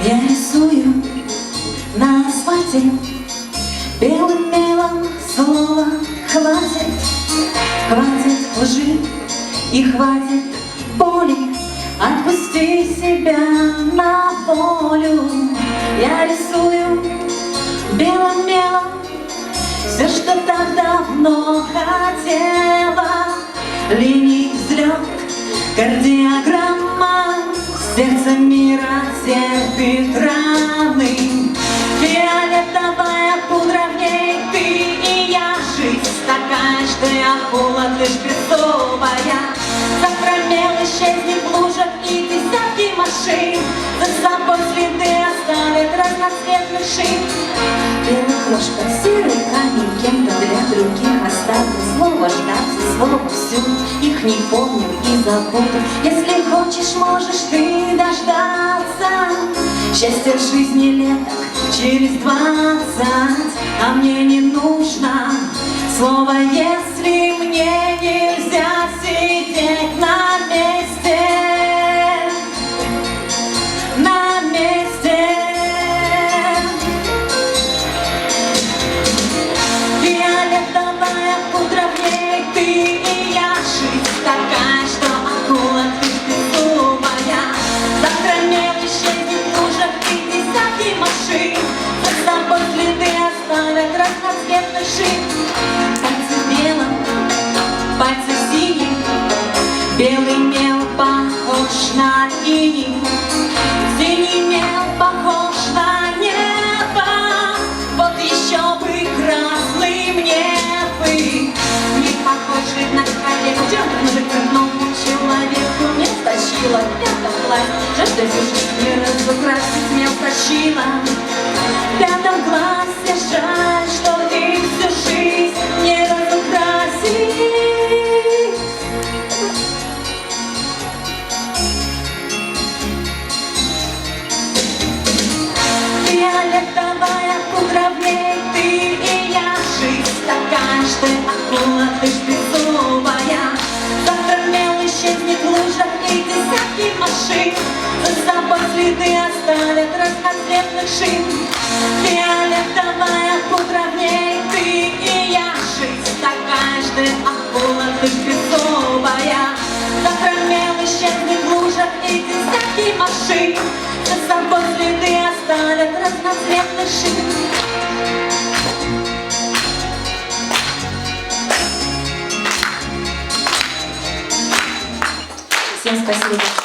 Я рисую на асфальте белым мелом слово «хватит». Хватит лжи и хватит боли. Отпусти себя на волю. Я рисую белым мелом все, что так давно хотела. Линий взлет, кардиограмма, сердце мира терпит раны. Фиолетовая пудра в ней, ты и я. Жизнь такая, что я холод лишь бесовая. Завтра мел исчезнет в лужах и десятки машин. За собой следы оставят разноцветных шин. Белая крошка, серый камень, кем-то для других оставлю. Слово ждать и слово всю, их не помню и забуду. Если хочешь, можешь ты дождаться счастья в жизни леток через 20. А мне не нужно слово, если мне нельзя сидеть на месте. На месте. Фиолетовая пудра в ней, ты и я. Жизнь такая, что акула ты безумная. Завтра мел исчезнет в лужах и десятки машин. За собой следы оставят разноцветных шин. Пальцы белым, пальцы синим, белый мел похож на иней. Синий мел похож на небо. Вот еще бы красный мне бы. Не похож ведь на коллегу, но же к родному человеку не стащила. Это власть, жажда души не разукрасить не утащила. В 5 классе жаль, что и всю жизнь не разукрасить. Фиолетовая пудра в ней, ты и я. Жизнь такая, что акула ты ж беззубая. Завтра мел исчезнет в лужах и десятки машин. За собой следы оставят разноцветных шин. Фиолетовая пудра в ней, ты и я. Жизнь такая, что акула ты ж беззубая. Завтра мел исчезнет в лужах и десятки машин. За собой следы оставят разноцветных шин. Всем спасибо.